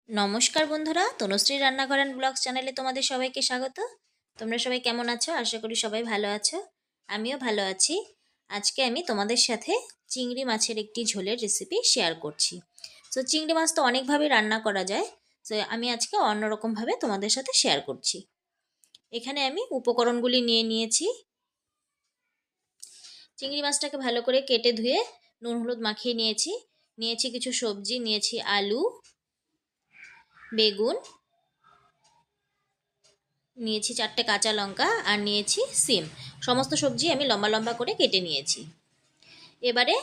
নমস্কার বন্ধুরা, তনুশ্রী রান্নাঘর অ্যান্ড ব্লগস চ্যানেলে তোমাদের সবাইকে স্বাগত। তোমরা সবাই কেমন আছো? আশা করি সবাই ভালো আছো। আমিও ভালো আছি। আজকে আমি তোমাদের সাথে চিংড়ি মাছের একটি ঝোলের রেসিপি শেয়ার করছি। তো চিংড়ি মাছ তো অনেকভাবে রান্না করা যায়, তো আমি আজকে অন্যরকমভাবে তোমাদের সাথে শেয়ার করছি। এখানে আমি উপকরণগুলি নিয়ে নিয়েছি। চিংড়ি মাছটাকে ভালো করে কেটে ধুয়ে নুন হলুদ মাখিয়ে নিয়েছি কিছু সবজি, নিয়েছি আলু, বেগুন, নিয়েছি 4টে কাঁচা লঙ্কা, আর নিয়েছি সিম। সমস্ত সবজি আমি লম্বা লম্বা করে কেটে নিয়েছি। এবারে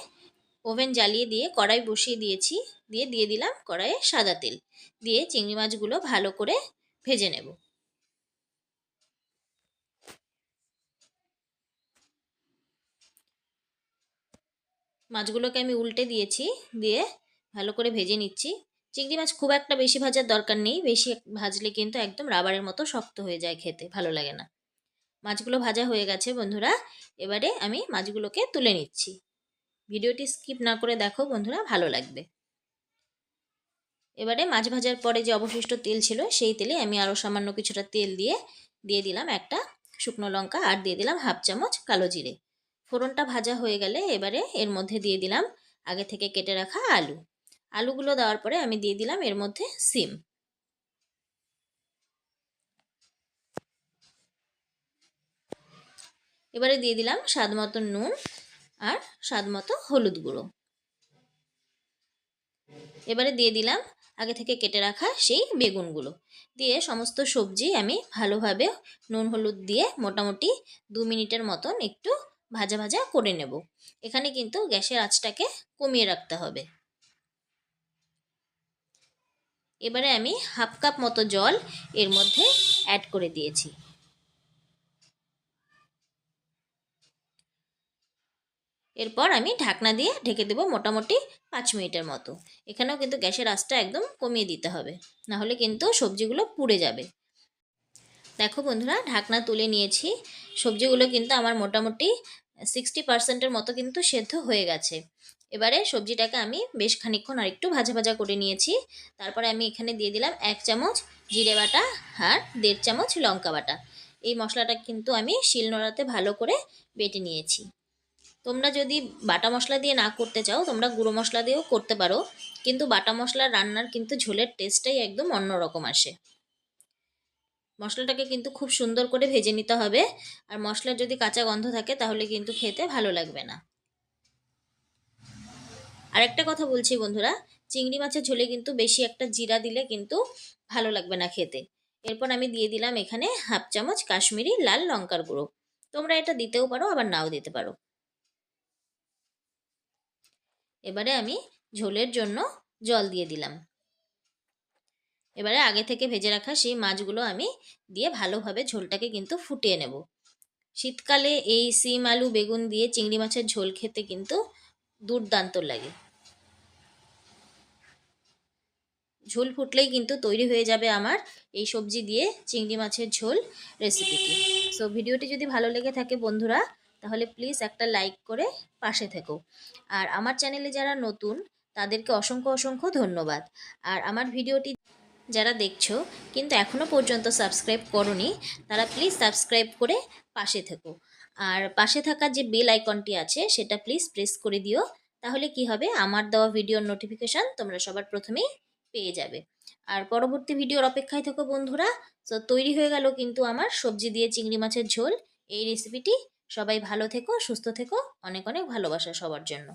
ওভেন জ্বালিয়ে দিয়ে কড়াই বসিয়ে দিয়েছি, দিয়ে দিলাম কড়াইয়ে সাদা তেল, দিয়ে চিংড়ি মাছগুলো ভালো করে ভেজে নেব। মাছগুলোকে আমি উল্টে দিয়েছি, দিয়ে ভালো করে ভেজে নিচ্ছি। চিংড়ি মাছ খুব একটা বেশি ভাজার দরকার নেই, বেশি ভাজলে কিন্তু একদম রাবারের মতো শক্ত হয়ে যায়, খেতে ভালো লাগে না। মাছগুলো ভাজা হয়ে গেছে বন্ধুরা, এবারে আমি মাছগুলোকে তুলে নিচ্ছি। ভিডিওটি স্কিপ না করে দেখো বন্ধুরা, ভালো লাগবে। এবারে মাছ ভাজার পরে যে অবশিষ্ট তেল ছিল, সেই তেলে আমি আরও সামান্য কিছুটা তেল দিয়ে দিলাম একটা শুকনো লঙ্কা, আর দিয়ে দিলাম হাফ চামচ কালো জিরে। ফোড়নটা ভাজা হয়ে গেলে এবারে এর মধ্যে দিয়ে দিলাম আগে থেকে কেটে রাখা আলু। আলুগুলো দেওয়ার পরে আমি দিয়ে দিলাম এর মধ্যে সিম। এবারে দিয়ে দিলাম স্বাদ মতো নুন আর স্বাদ মতো হলুদ গুঁড়ো। এবারে দিয়ে দিলাম আগে থেকে কেটে রাখা সেই বেগুনগুলো। দিয়ে সমস্ত সবজি আমি ভালোভাবে নুন হলুদ দিয়ে মোটামুটি 2 মিনিটের মতন একটু ভাজা ভাজা করে নেব। এখানে কিন্তু গ্যাসের আঁচটাকে কমিয়ে রাখতে হবে। এবারে আমি হাফ কাপ মতো জল এর মধ্যে অ্যাড করে দিয়েছি। এরপর আমি ঢাকনা দিয়ে ঢেকে দেবো মোটামুটি 5 মিনিটের মতো। এখানেও কিন্তু গ্যাসের আঁচটা একদম কমিয়ে দিতে হবে, নাহলে কিন্তু সবজিগুলো পুড়ে যাবে। দেখো বন্ধুরা, ঢাকনা তুলে নিয়েছি। সবজিগুলো কিন্তু আমার মোটামুটি 60%-এর মতো কিন্তু সেদ্ধ হয়ে গেছে। এবারে সবজিটাকে আমি বেশ খানিকক্ষণ আর একটু ভাজা ভাজা করে নিয়েছি। তারপরে আমি এখানে দিয়ে দিলাম 1 চামচ জিরে বাটা আর 1.5 চামচ লঙ্কা বাটা। এই মশলাটা কিন্তু আমি শিলনোড়াতে ভালো করে বেটে নিয়েছি। তোমরা যদি বাটা মশলা দিয়ে না করতে চাও, তোমরা গুঁড়ো মশলা দিয়েও করতে পারো, কিন্তু বাটা মশলা রান্নার কিন্তু ঝোলের টেস্টটাই একদম অন্যরকম আসে। মশলাটাকে কিন্তু খুব সুন্দর করে ভেজে নিতে হবে, আর মশলার যদি কাঁচা গন্ধ থাকে তাহলে কিন্তু খেতে ভালো লাগবে না। আরেকটা কথা বলছি বন্ধুরা, চিংড়ি মাছের ঝোলে কিন্তু বেশি একটা জিরা দিলে কিন্তু ভালো লাগবে না খেতে। এরপর আমি দিয়ে দিলাম এখানে হাফ চামচ কাশ্মীরি লাল লঙ্কার গুঁড়ো। তোমরা এটা দিতেও পারো, আবার নাও দিতে পারো। এবারে আমি ঝোলের জন্য জল দিয়ে দিলাম। এবারে আগে থেকে ভেজে রাখা সেই মাছগুলো আমি দিয়ে ভালোভাবে ঝোলটাকে কিন্তু ফুটিয়ে নেব। শীতকালে এই সিম আলু বেগুন দিয়ে চিংড়ি মাছের ঝোল খেতে কিন্তু দুর্দান্ত লাগে। ঝোল ফুটলেই কিন্তু তৈরি হয়ে যাবে আমার এই সবজি দিয়ে চিংড়ি মাছের ঝোল রেসিপিটি। সো ভিডিওটি যদি ভালো লেগে থাকে বন্ধুরা, তাহলে প্লিজ একটা লাইক করে পাশে থেকো। আর আমার চ্যানেলে যারা নতুন, তাদেরকে অসংখ্য অসংখ্য ধন্যবাদ। আর আমার ভিডিওটি যারা দেখছো কিন্তু এখনও পর্যন্ত সাবস্ক্রাইব করোনি, তারা প্লিজ সাবস্ক্রাইব করে পাশে থেকো। আর পাশে থাকা যে বেল আইকনটি আছে সেটা প্লিজ প্রেস করে দিও। তাহলে কি হবে, আমার দেওয়া ভিডিওর নোটিফিকেশান তোমরা সবার প্রথমেই পেয়ে যাবে। আর পরবর্তী ভিডিওর অপেক্ষায় থেকো বন্ধুরা। তো তৈরি হয়ে গেল কিন্তু আমার সবজি দিয়ে চিংড়ি মাছের ঝোল এই রেসিপিটি। সবাই ভালো থেকো, সুস্থ থেকো, অনেক অনেক ভালোবাসা সবার জন্য।